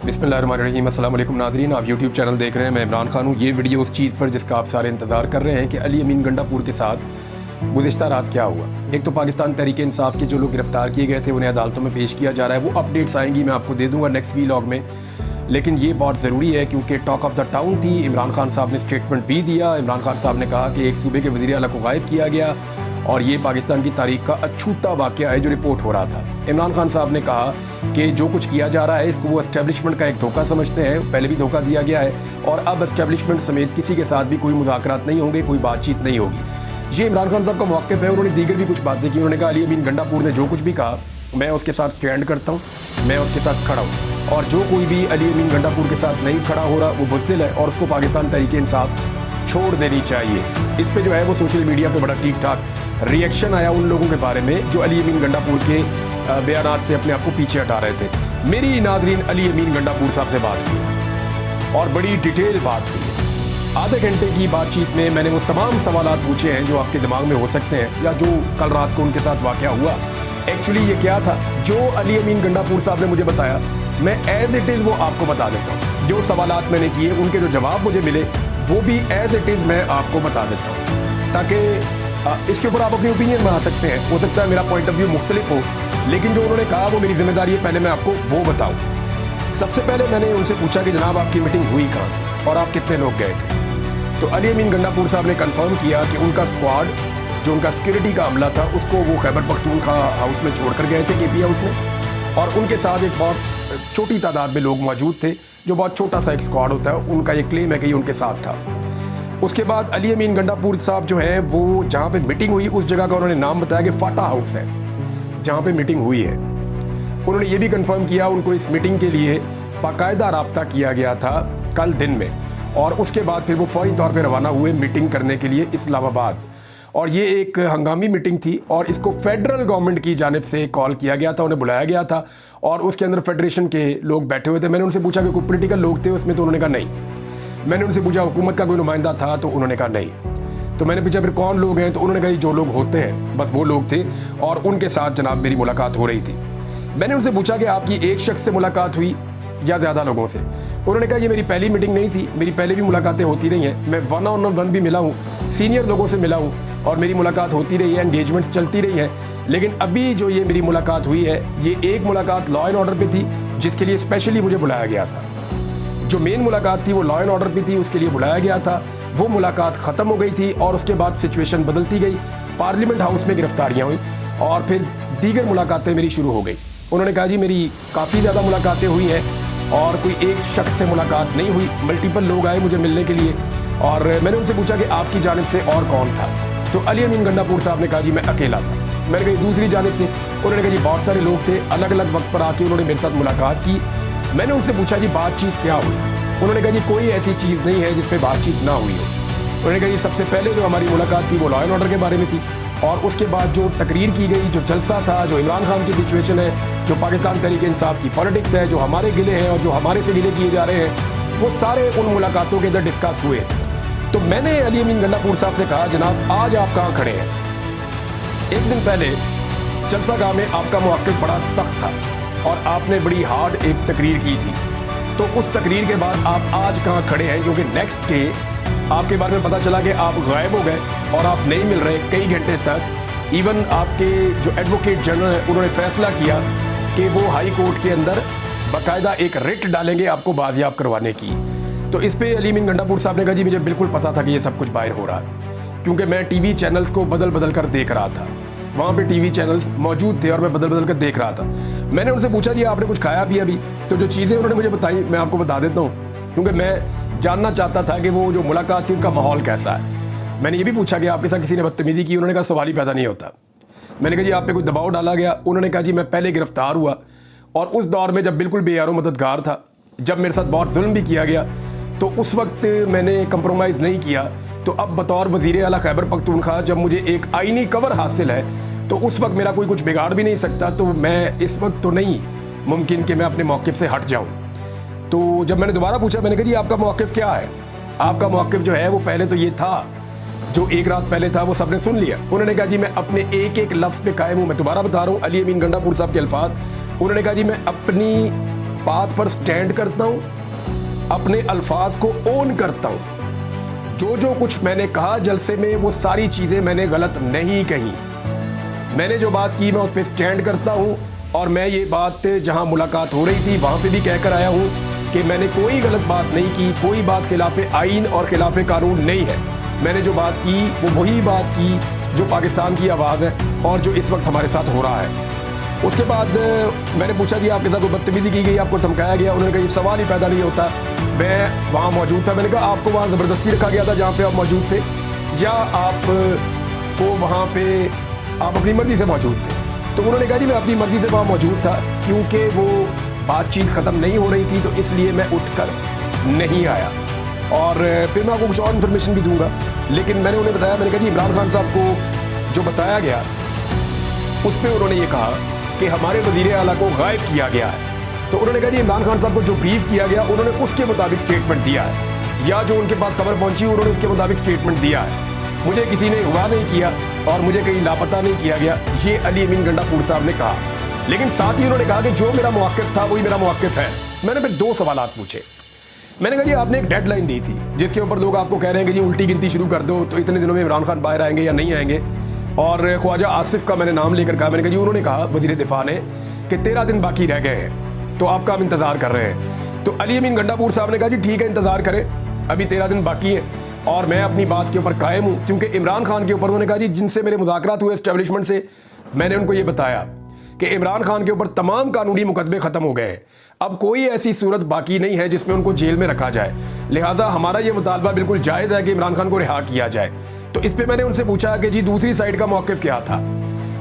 बिस्मिल्लाहिर्रहमानिर्रहीम। अस्सलाम वालेकुम नाज़रीन, आप यूट्यूब चैनल देख रहे हैं। मैं इमरान खान हूँ। ये वीडियो उस चीज़ पर जिसका आप सारे इंतज़ार कर रहे हैं कि अली अमीन गंडापुर के साथ गुज़िश्ता रात क्या हुआ। एक तो पाकिस्तान तहरीक इंसाफ के जो लोग गिरफ्तार किए गए थे उन्हें अदालतों में पेश किया जा रहा है। वो अपडेट्स आएंगी, मैं आपको दे दूँगा नेक्स्ट वीलॉग में। लेकिन ये बहुत ज़रूरी है क्योंकि टॉक ऑफ द टाउन थी। इमरान खान साहब ने स्टेटमेंट भी दिया। इमरान खान साहब ने कहा कि एक सूबे के वज़ीर आला को गायब किया गया और ये पाकिस्तान की तारीख का अछूता वाक़या है जो रिपोर्ट हो रहा था। इमरान खान साहब ने कहा कि जो कुछ किया जा रहा है इसको वो एस्टेब्लिशमेंट का एक धोखा समझते हैं। पहले भी धोखा दिया गया है और अब एस्टेब्लिशमेंट समेत किसी के साथ भी कोई मुज़ाकरात नहीं होंगे, कोई बातचीत नहीं होगी। ये इमरान खान साहब का मौक़िफ़ है। उन्होंने दीगर भी कुछ बातें की। उन्होंने कहा अली अमीन गंडापुर ने जो कुछ भी कहा मैं उसके साथ स्टैंड करता हूँ, मैं उसके साथ खड़ा हूँ और जो कोई भी अली अमीन गंडापुर के साथ नहीं खड़ा हो रहा वो बुज़दिल है और उसको पाकिस्तान तहरीक इंसाफ छोड़ देनी चाहिए। इस पे जो है वो सोशल मीडिया पे बड़ा ठीक ठाक रिएक्शन आया उन लोगों के बारे में जो अली अमीन गंडापुर के बयानात से अपने आप को पीछे हटा रहे थे। मेरी नाज़रीन अली अमीन गंडापुर साहब से बात हुई और बड़ी डिटेल बात हुई। आधे घंटे की बातचीत में मैंने वो तमाम सवालात पूछे हैं जो आपके दिमाग में हो सकते हैं या जो कल रात को उनके साथ वाक़या हुआ एक्चुअली ये क्या था। जो अली अमीन गंडापुर साहब ने मुझे बताया मैं एज इट इज़ वो आपको बता देता हूँ। जो सवालात मैंने किए उनके जो जवाब मुझे मिले वो भी एज इट इज़ मैं आपको बता देता हूँ ताकि इसके ऊपर आप अपनी ओपिनियन बना सकते हैं। हो सकता है मेरा पॉइंट ऑफ व्यू मुख्तलिफ हो, लेकिन जो उन्होंने कहा वो मेरी जिम्मेदारी है पहले मैं आपको वो बताऊँ। सबसे पहले मैंने उनसे पूछा कि जनाब आपकी मीटिंग हुई कहाँ थी और आप कितने लोग गए थे। तो अली अमीन गंडापुर साहब ने कंफर्म किया कि उनका स्क्वाड जो उनका सिक्योरिटी का अमला था उसको वो खैबर पख्तूनख्वा हाउस में छोड़ कर गए थे, केपी हाउस में, और उनके साथ एक बहुत छोटी तादाद में लोग मौजूद थे जो बहुत छोटा सा एक स्क्वाड होता है। उनका ये क्लेम है कि ये उनके साथ था। उसके बाद अली अमीन गंडापुर साहब जो है वो जहाँ पे मीटिंग हुई उस जगह का उन्होंने नाम बताया कि फाटा हाउस है जहाँ पे मीटिंग हुई है। उन्होंने ये भी कंफर्म किया उनको इस मीटिंग के लिए बाकायदा राब्ता किया गया था कल दिन में और उसके बाद फिर वो फौरी तौर पर रवाना हुए मीटिंग करने के लिए इस्लामाबाद। और ये एक हंगामी मीटिंग थी और इसको फेडरल गवर्नमेंट की जानिब से कॉल किया गया था, उन्हें बुलाया गया था और उसके अंदर फेडरेशन के लोग बैठे हुए थे। मैंने उनसे पूछा कि कोई पॉलिटिकल लोग थे उसमें, तो उन्होंने कहा नहीं। मैंने उनसे पूछा हुकूमत का कोई नुमाइंदा था, तो उन्होंने कहा नहीं। तो मैंने पूछा फिर कौन लोग हैं, तो उन्होंने कहा जो लोग होते हैं बस वो लोग थे और उनके साथ जनाब मेरी मुलाकात हो रही थी। मैंने उनसे पूछा कि आपकी एक शख्स से मुलाकात हुई या ज़्यादा लोगों से। उन्होंने कहा ये मेरी पहली मीटिंग नहीं थी, मेरी पहले भी मुलाकातें होती रही हैं। मैं 1-on-1 भी मिला हूँ, सीनियर लोगों से मिला हूँ और मेरी मुलाकात होती रही है, एंगेजमेंट चलती रही है। लेकिन अभी जो ये मेरी मुलाकात हुई है ये एक मुलाकात लॉ एंड ऑर्डर पे थी जिसके लिए स्पेशली मुझे बुलाया गया था। जो मेन मुलाकात थी वो लॉ एंड ऑर्डर पे थी, उसके लिए बुलाया गया था। वो मुलाकात ख़त्म हो गई थी और उसके बाद सिचुएशन बदलती गई। पार्लियामेंट हाउस में गिरफ्तारियाँ हुई और फिर दीगर मुलाकातें मेरी शुरू हो गई। उन्होंने कहा जी मेरी काफ़ी ज़्यादा मुलाकातें हुई हैं और कोई एक शख्स से मुलाकात नहीं हुई, मल्टीपल लोग आए मुझे मिलने के लिए। और मैंने उनसे पूछा कि आपकी जानिब से और कौन था, तो अली अमीन गंडापुर साहब ने कहा जी मैं अकेला था। मैंने कहा दूसरी जानिब से, उन्होंने कहा जी बहुत सारे लोग थे, अलग अलग वक्त पर आके उन्होंने मेरे साथ मुलाकात की। मैंने उनसे पूछा जी बातचीत क्या हुई। उन्होंने कहा जी कोई ऐसी चीज़ नहीं है जिस पर बातचीत ना हुई हो। उन्होंने कहा जी सबसे पहले जो हमारी मुलाकात थी वो लॉ एंड ऑर्डर के बारे में थी और उसके बाद जो तकरीर की गई, जो जलसा था, जो इमरान खान की सिचुएशन है, जो पाकिस्तान तहरीक इंसाफ की पॉलिटिक्स है, जो हमारे गिले हैं और जो हमारे से गिले किए जा रहे हैं, वो सारे उन मुलाकातों के अंदर डिस्कस हुए। तो मैंने अली अमीन गंडापुर साहब से कहा जनाब आज आप कहाँ खड़े हैं। एक दिन पहले जलसागाह में आपका मौक़िफ़ बड़ा सख्त था और आपने बड़ी हार्ड एक तकरीर की थी। तो उस तकरीर के बाद आप आज कहाँ खड़े हैं, क्योंकि नेक्स्ट डे आपके बारे में पता चला कि आप गायब हो गए और आप नहीं मिल रहे कई घंटे तक। इवन आपके जो एडवोकेट जनरल है उन्होंने फैसला किया कि वो हाई कोर्ट के अंदर बाकायदा एक रिट डालेंगे आपको बाजियाब करवाने की। तो इस पे अली अमीन गंडापुर साहब ने कहा जी मुझे बिल्कुल पता था कि ये सब कुछ बाहर हो रहा है, क्योंकि मैं टीवी चैनल्स को बदल बदल कर देख रहा था। वहाँ पे टीवी चैनल्स मौजूद थे और मैं बदल बदल कर देख रहा था। मैंने उनसे पूछा जी आपने कुछ खाया पिया भी, तो जो चीज़ें उन्होंने मुझे बताई मैं आपको बता देता हूँ, क्योंकि मैं जानना चाहता था कि वो जो मुलाकात थी उसका माहौल कैसा है। मैंने ये भी पूछा कि आपके साथ किसी ने बदतमीज़ी की। उन्होंने कहा सवाल ही पैदा नहीं होता। मैंने कहा जी आप पे कोई दबाव डाला गया। उन्होंने कहा जी मैं पहले गिरफ्तार हुआ और उस दौर में जब बिल्कुल बेयारो मददगार था, जब मेरे साथ बहुत जुल्म भी किया गया, तो उस वक्त मैंने कंप्रोमाइज़ नहीं किया। तो अब बतौर वज़ीर आला खैबर पख्तूनख्वा जब मुझे एक आईनी कवर हासिल है तो उस वक्त मेरा कोई कुछ बिगाड़ भी नहीं सकता। तो मैं इस वक्त तो नहीं मुमकिन कि मैं अपने मौक़िफ़ से हट जाऊँ। तो जब मैंने दोबारा पूछा मैंने कहा जी आपका मौक़िफ़ क्या है। आपका मौक़िफ़ जो है वो पहले तो ये था जो एक रात पहले था वो सबने सुन लिया। उन्होंने कहा जी मैं अपने एक एक लफ्ज़ पे कायम हूँ। मैं दोबारा बता रहा हूँ अली अमीन गंडापुर साहब के अल्फाज। उन्होंने कहा जी मैं अपनी बात पर स्टैंड करता हूँ, अपने अल्फाज को ओन करता हूँ। जो कुछ मैंने कहा जलसे में वो सारी चीज़ें मैंने गलत नहीं कही। मैंने जो बात की मैं उस पर स्टैंड करता हूँ और मैं ये बात जहाँ मुलाकात हो रही थी वहाँ पे भी कहकर आया हूँ कि मैंने कोई गलत बात नहीं की, कोई बात खिलाफ आइन और खिलाफ कानून नहीं है। मैंने जो बात की वो वही बात की जो पाकिस्तान की आवाज़ है और जो इस वक्त हमारे साथ हो रहा है। उसके बाद मैंने पूछा जी आपके साथ कोई बदतमीजी की गई, आपको धमकाया गया? उन्होंने कहा ये सवाल ही पैदा नहीं होता, मैं वहाँ मौजूद था। मैंने कहा आपको वहाँ ज़बरदस्ती रखा गया था जहाँ पे आप मौजूद थे, या आपको वहाँ पे आप अपनी मर्ज़ी से मौजूद थे? तो उन्होंने कहा जी मैं अपनी मर्ज़ी से वहाँ मौजूद था, क्योंकि वो बातचीत ख़त्म नहीं हो रही थी तो इसलिए मैं उठकर नहीं आया। और फिर मैं आपको कुछ और इन्फॉर्मेशन भी दूंगा, लेकिन मैंने उन्हें बताया, मैंने कहा जी इमरान खान साहब को जो बताया गया उस पर उन्होंने ये कहा कि हमारे वज़ीर आला को गायब किया गया है। तो उन्होंने कहा जी इमरान खान साहब को जो ब्रीफ किया गया उन्होंने उसके मुताबिक स्टेटमेंट दिया है, या जो उनके पास खबर पहुंची उन्होंने उसके मुताबिक स्टेटमेंट दिया है। मुझे किसी ने अगवा नहीं किया और मुझे कहीं लापता नहीं किया गया, ये अली अमीन गंडापुर साहब ने कहा। लेकिन साथ ही उन्होंने कहा कि जो मेरा मौक़िफ़ था वही मेरा मौक़िफ़ है। मैंने फिर 2 सवाल पूछे। मैंने कहा जी आपने एक डेडलाइन दी थी जिसके ऊपर लोग आपको कह रहे हैं कि जी उल्टी गिनती शुरू कर दो तो इतने दिनों में इमरान खान बाहर आएंगे या नहीं आएंगे। और ख्वाजा आसिफ का मैंने नाम लेकर कहा, मैंने कहा जी उन्होंने कहा वज़ीर दिफा ने कि 13 दिन बाकी रह गए हैं तो आपका हम इंतज़ार कर रहे हैं। तो अली अमीन गंडापुर साहब ने कहा जी ठीक है इंतज़ार करें, अभी 13 दिन बाकी है और मैं अपनी बात के ऊपर कायम हूँ। क्योंकि इमरान खान के ऊपर उन्होंने कहा जी जिनसे मेरे मुज़ाकरात हुए एस्टेब्लिशमेंट से, मैंने उनको ये बताया कि इमरान खान के ऊपर तमाम कानूनी मुकदमे ख़त्म हो गए हैं, अब कोई ऐसी सूरत बाकी नहीं है जिसमें उनको जेल में रखा जाए, लिहाजा हमारा ये मुतालबा बिल्कुल जायज़ है कि इमरान खान को रिहा किया जाए। तो इस पर मैंने उनसे पूछा कि जी दूसरी साइड का मौक़िफ़ क्या था?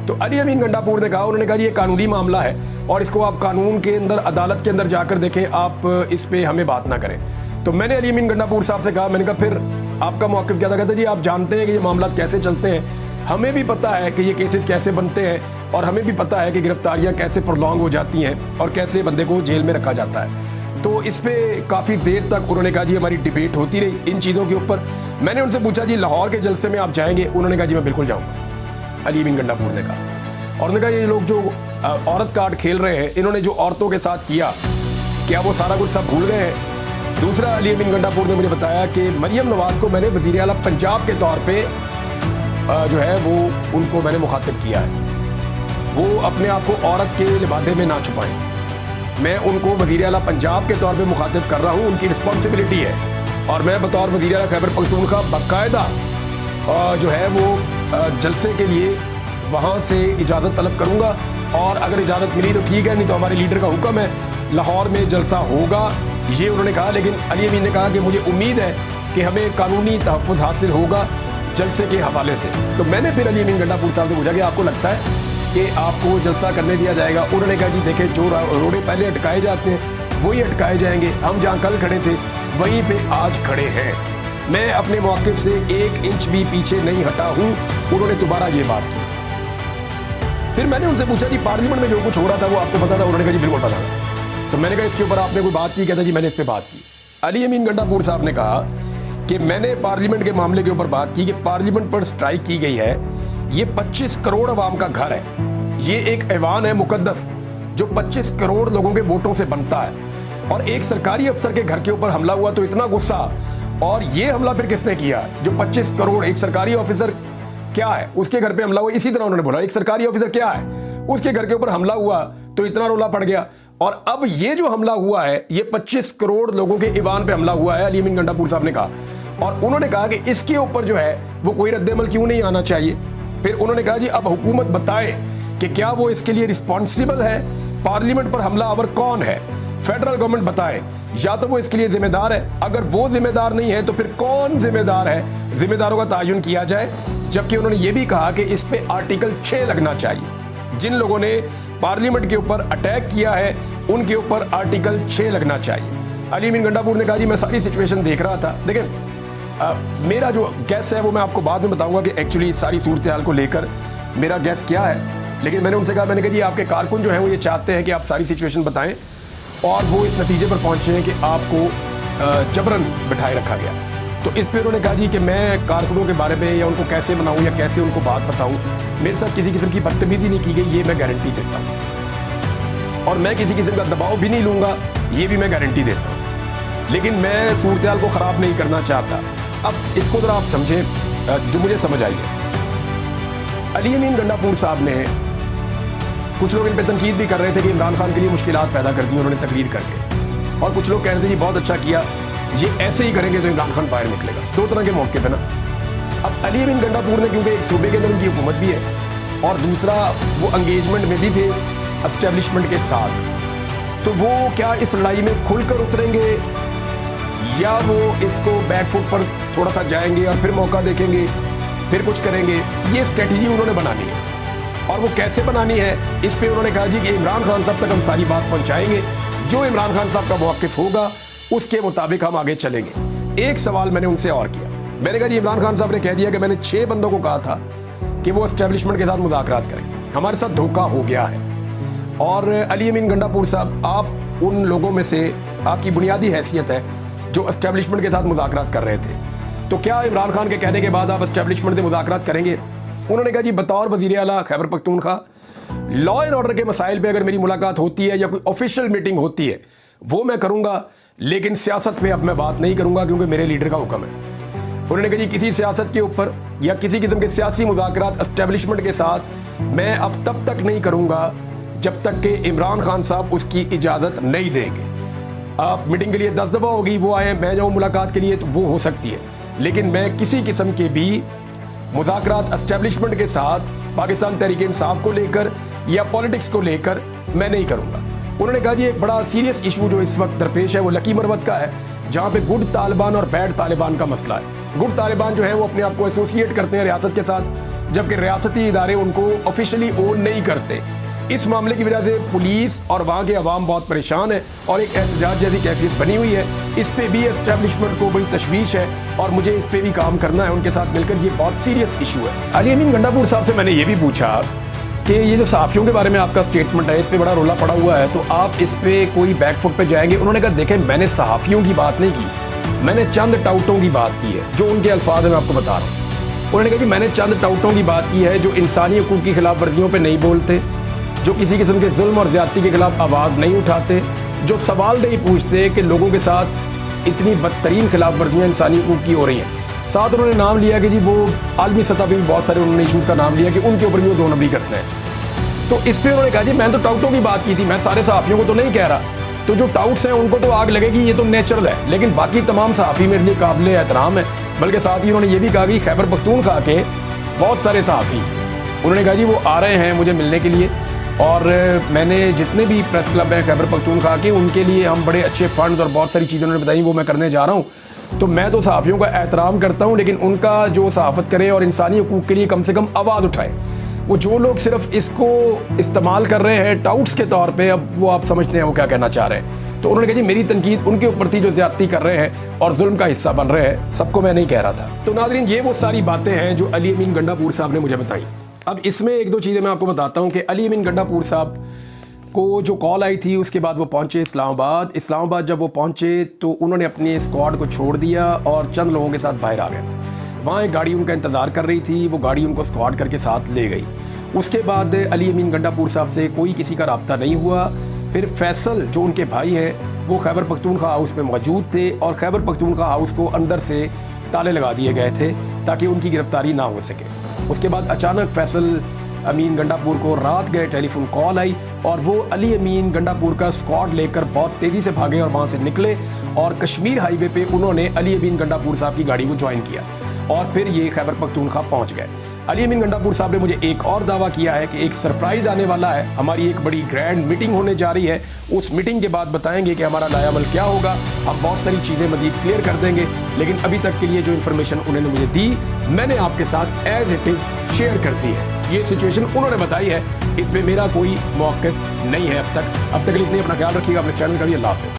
तो अली अमीन गंडापुर ने कहा, उन्होंने कहा जी ये कानूनी मामला है और इसको आप कानून के अंदर अदालत के अंदर जाकर देखें, आप इस पर हमें बात ना करें। तो मैंने अली अमीन गंडापुर साहब से कहा, मैंने कहा फिर आपका मौक़िफ़ क्या था? कहते जी आप जानते हैं कि ये मामला कैसे चलते हैं, हमें भी पता है कि ये केसेस कैसे बनते हैं और हमें भी पता है कि गिरफ्तारियां कैसे प्रोलॉन्ग हो जाती हैं और कैसे बंदे को जेल में रखा जाता है। तो इस पर काफ़ी देर तक उन्होंने कहा जी हमारी डिबेट होती रही इन चीज़ों के ऊपर। मैंने उनसे पूछा जी लाहौर के जलसे में आप जाएंगे? उन्होंने कहा जी मैं बिल्कुल जाऊँगा, अली अमीन गंडापुर ने कहा। और उन्होंने कहा ये लोग जो औरत कार्ड खेल रहे हैं, इन्होंने जो औरतों के साथ किया, क्या वो सारा कुछ सब भूल गए हैं? दूसरा, अली अमीन गंडापुर ने मुझे बताया कि मरियम नवाज़ को मैंने वज़ीर आला पंजाब के तौर पर जो है वो उनको मैंने मुखातिब किया है, वो अपने आप को औरत के लिबादे में ना छुपाएं। मैं उनको वज़ीर आला पंजाब के तौर पे मुखातिब कर रहा हूँ, उनकी रिस्पॉन्सिबिलिटी है और मैं बतौर वज़ीर आला खैबर पख्तूनख्वा बाकायदा जो है वो जलसे के लिए वहाँ से इजाज़त तलब करूँगा और अगर इजाज़त मिली तो ठीक है, नहीं तो हमारे लीडर का हुक्म है लाहौर में जलसा होगा, ये उन्होंने कहा। लेकिन अली अमीन ने कहा कि मुझे उम्मीद है कि हमें कानूनी तहफ़्फ़ुज़ हासिल होगा जलसे के हवाले से। तो मैंने फिर अली अमीन गंडापुर साहब से पूछा कि आपको लगता है कि आपको जलसा करने दिया जाएगा? उन्होंने कहा जी देखें जो रोड़े पहले अटकाए जाते हैं वही अटकाए जाएंगे, हम जहाँ कल खड़े थे वहीं पे आज खड़े हैं, मैं अपने मौक़िफ़ से 1 इंच भी पीछे नहीं हटा हूँ। उन्होंने दोबारा ये बात की। फिर मैंने उनसे पूछा जी पार्लियामेंट में जो कुछ हो रहा था वो आपको पता था? उन्होंने कहा जी बिल्कुल पता था। तो मैंने कहा इसके ऊपर आपने कोई बात की? कहता जी मैंने इस पर बात की। अली अमीन गंडापुर साहब ने कहा कि मैंने पार्लियामेंट के मामले के ऊपर बात की कि पार्लियामेंट पर स्ट्राइक की गई है, ये 25 करोड़ अवाम का घर है, ये एक ऐवान है मुकद्दस जो 25 करोड़ लोगों के वोटों से बनता है, और एक सरकारी अफसर के घर के ऊपर हमला हुआ तो इतना गुस्सा, और ये हमला फिर किसने किया? जो 25 करोड़ एक सरकारी ऑफिसर क्या है उसके घर पे हमला हुआ। इसी तरह उन्होंने बोला एक सरकारी ऑफिसर क्या है उसके घर के ऊपर हमला हुआ तो इतना रोला पड़ गया, और अब ये जो हमला हुआ है ये 25 करोड़ लोगों के ईवान पे हमला हुआ है, अली अमीन गंडापुर साहब ने कहा। और उन्होंने कहा कि इसके ऊपर जो है वो कोई रद्द-ए-अमल क्यों नहीं आना चाहिए। फिर उन्होंने कहा जी अब हुकूमत बताए कि क्या वो इसके लिए रिस्पॉन्सिबल है, पार्लियामेंट पर हमला आवर कौन है, फेडरल गवर्नमेंट बताए, या तो वो इसके लिए जिम्मेदार है, अगर वो जिम्मेदार नहीं है तो फिर कौन जिम्मेदार है, जिम्मेदारों का तायुन किया जाए। जबकि उन्होंने ये भी कहा कि इस पे आर्टिकल 6 लगना चाहिए, जिन लोगों ने पार्लियामेंट के ऊपर अटैक किया है उनके ऊपर आर्टिकल 6 लगना चाहिए। अली अमीन गंडापुर ने कहा जी मैं सारी सिचुएशन देख रहा था। देखें मेरा जो गैस है वो मैं आपको बाद में बताऊंगा कि एक्चुअली सारी सूरत हाल को लेकर मेरा गैस क्या है, लेकिन मैंने उनसे कहा, मैंने कहा जी आपके कारकुन जो हैं वो ये चाहते हैं कि आप सारी सिचुएशन बताएं, और वो इस नतीजे पर पहुंचे हैं कि आपको जबरन बिठाए रखा गया। तो इस पर उन्होंने कहा जी कि मैं कारकुनों के बारे में या उनको कैसे मनाऊं या कैसे उनको बात बताऊं, मेरे साथ किसी किस्म की बदतमीजी नहीं की गई, ये मैं गारंटी देता हूं, और मैं किसी किस्म का दबाव भी नहीं लूंगा ये भी मैं गारंटी देता हूँ, लेकिन मैं सूरत को ख़राब नहीं करना चाहता। अब इसको ज़रा आप समझें जो मुझे समझ आई है। अली अमीन गंडापुर साहब ने, कुछ लोग इन पर तनकीद भी कर रहे थे कि इमरान खान के लिए मुश्किलात पैदा कर दी उन्होंने तकरीर करके, और कुछ लोग कह रहे थे जी बहुत अच्छा किया, ये ऐसे ही करेंगे तो इमरान खान बाहर निकलेगा। दो तरह के मौके पे ना। अब अली अमीन गंडापुर ने, क्योंकि एक सूबे के अंदर उनकी हुकूमत भी है और दूसरा वो एंगेजमेंट में भी थे एस्टेब्लिशमेंट के साथ, तो वो क्या इस लड़ाई में खुलकर उतरेंगे या वो इसको बैकफुट पर थोड़ा सा जाएंगे और फिर मौका देखेंगे, फिर कुछ करेंगे। ये स्ट्रेटजी उन्होंने बनानी है, और वो कैसे बनानी है इस पे उन्होंने कहा जी कि इमरान खान साहब तक हम सारी बात पहुंचाएंगे, जो इमरान खान साहब का मौक़िफ़ होगा उसके मुताबिक हम आगे चलेंगे। एक सवाल मैंने उनसे और किया, मैंने कहा जी इमरान खान साहब ने कह दिया कि मैंने 6 बंदों को कहा था कि वो एस्टेब्लिशमेंट के साथ मुज़ाकरात करें, हमारे साथ धोखा हो गया है। और अली अमीन गंडापुर साहब, आप उन लोगों में से, आपकी बुनियादी हैसियत है जो एस्टेब्लिशमेंट के साथ मुज़ाकरात कर रहे थे, तो क्या इमरान खान के कहने के बाद आप एस्टेब्लिशमेंट से मुज़ाकरात करेंगे? उन्होंने कहा जी बतौर वज़ीर आला Khyber Pakhtunkhwa law and order के मसाइल पे अगर मेरी मुलाकात होती है या कोई ऑफिशियल मीटिंग होती है वो मैं करूँगा, लेकिन सियासत पे अब मैं बात नहीं करूँगा क्योंकि मेरे लीडर का हुक्म है। उन्होंने कहा जी किसी सियासत के ऊपर या किसी किस्म के सियासी मुज़ाकरात एस्टेब्लिशमेंट के साथ मैं अब तब तक नहीं करूँगा जब तक कि इमरान खान साहब उसकी इजाज़त नहीं देंगे। आप मीटिंग के लिए 10 दफ़ा होगी, वो आए, मैं जाऊँ मुलाकात के लिए, तो वो हो सकती है, लेकिन मैं किसी किस्म के भी मुज़ाकरात एस्टेब्लिशमेंट के साथ पाकिस्तान तहरीक इंसाफ को लेकर या पॉलिटिक्स को लेकर मैं नहीं करूँगा। उन्होंने कहा जी एक बड़ा सीरियस इशू जो इस वक्त दरपेश है वो लकी मरवत का है, जहाँ पे गुड तालिबान और बैड तालिबान का मसला है। गुड तालिबान जो है वो अपने आप को एसोसिएट करते हैं रियासत के साथ, जबकि रियासती इदारे उनको ऑफिशियली ओन नहीं करते। इस मामले की वजह से पुलिस और वहाँ के अवाम बहुत परेशान है और एक एहतजाज जैसी कैफियत बनी हुई है। इस पे भी एस्टेब्लिशमेंट को बड़ी तशवीश है और मुझे इस पे भी काम करना है उनके साथ मिलकर। ये बहुत सीरियस इशू है। अली अमीन गंडापुर साहब से मैंने ये भी पूछा कि ये जो सहाफ़ियों के बारे में आपका स्टेटमेंट है, इस पे बड़ा रोला पड़ा हुआ है, तो आप इस पे कोई बैकफुट पे जाएंगे? उन्होंने कहा देखें मैंने सहाफ़ियों की बात नहीं की, मैंने चंद टाउटों की बात की है, जो उनके अल्फाज है मैं आपको बता रहा हूँ। उन्होंने कहा कि मैंने चंद टाउटों की बात की है जो इंसानी हकूक़ की खिलाफ वर्जियों पर नहीं बोलते, जो किसी किस्म के जुल्म और ज़्यादती के खिलाफ आवाज़ नहीं उठाते, जो सवाल नहीं पूछते कि लोगों के साथ इतनी बदतरीन खिलाफ वर्जियाँ इंसानी हकूक़ की हो रही हैं। साथ उन्होंने नाम लिया कि जी वो आलमी सतह पे भी बहुत सारे उन्होंने इशूज़ का नाम लिया कि उनके ऊपर भी वो 2 नंबरी करते हैं। तो इस पर उन्होंने कहा जी मैं तो टाउटों की बात की थी, मैं सारे सहाफ़ियों को तो नहीं कह रहा, तो जो टाउट्स हैं उनको तो आग लगेगी, ये तो नेचुरल है, लेकिन बाकी तमाम सहाफ़ी मेरे लिए काबिल एहतराम है। बल्कि साथ ही उन्होंने ये भी कहा कि खैबर पख्तूनख्वा के बहुत सारे सहाफ़ी, उन्होंने कहा जी वो आ रहे हैं मुझे मिलने के लिए, और मैंने जितने भी प्रेस क्लब हैं खैबर पख्तूनख्वा के, उनके लिए हम बड़े अच्छे फंड्स और बहुत सारी चीज़ें उन्होंने बताई वो मैं करने जा रहा हूँ। तो मैं तो सहाफ़ियों का एहतराम करता हूँ, लेकिन उनका जो सहाफ़त करे और इंसानी हकूक़ के लिए कम से कम आवाज़ उठाए। वो जो लोग सिर्फ इसको इस्तेमाल कर रहे हैं टाउट्स के तौर पे, अब वो आप समझते हैं वो क्या कहना चाह रहे हैं। तो उन्होंने कहा जी मेरी तनकीद उनके ऊपर थी जो ज़्यादती कर रहे हैं और जुल्म का हिस्सा बन रहे हैं, सबको मैं नहीं कह रहा था। तो नाज़रीन ये वो सारी बातें हैं जो अली अमीन गंडापुर साहब ने मुझे बताई। अब इसमें 1-2 चीज़ें मैं आपको बताता हूँ कि अली अमीन गंडापुर साहब को जो कॉल आई थी उसके बाद वो पहुँचे इस्लामाबाद। जब वो पहुँचे तो उन्होंने अपने स्क्वाड को छोड़ दिया और चंद लोगों के साथ बाहर आ गए। वहाँ एक गाड़ी उनका इंतज़ार कर रही थी, वो गाड़ी उनको स्क्वाड करके साथ ले गई। उसके बाद अली अमीन गंडापुर साहब से कोई किसी का रब्ता नहीं हुआ। फिर फैसल जो उनके भाई हैं वो खैबर पख्तूनख्वा हाउस में मौजूद थे और खैबर पख्तूनख्वा हाउस को अंदर से ताले लगा दिए गए थे ताकि उनकी गिरफ्तारी ना हो सके। उसके बाद अचानक फैसल अमीन गंडापुर को रात गए टेलीफोन कॉल आई और वो अली अमीन गंडापुर का स्क्वाड लेकर बहुत तेज़ी से भागे और वहाँ से निकले और कश्मीर हाईवे पे उन्होंने अली अमीन गंडापुर साहब की गाड़ी को ज्वाइन किया और फिर ये खैबर पख्तूनख्वा पहुँच गए। अली अमीन गंडापुर साहब ने मुझे एक और दावा किया है कि एक सरप्राइज़ आने वाला है, हमारी एक बड़ी ग्रैंड मीटिंग होने जा रही है, उस मीटिंग के बाद बताएंगे कि हमारा लायामल क्या होगा। हम बहुत सारी चीज़ें मज़ीद क्लियर कर देंगे, लेकिन अभी तक के लिए जो इन्फॉर्मेशन उन्होंने मुझे दी मैंने आपके साथ एज इट इज़ शेयर कर दी है। ये सिचुएशन उन्होंने बताई है, इसमें मेरा कोई मौक़िफ़ नहीं है अब तक के लिए इतने। अपना ख्याल रखिएगा, अपने चैनल का भी। अल्लाह हाफ़िज़।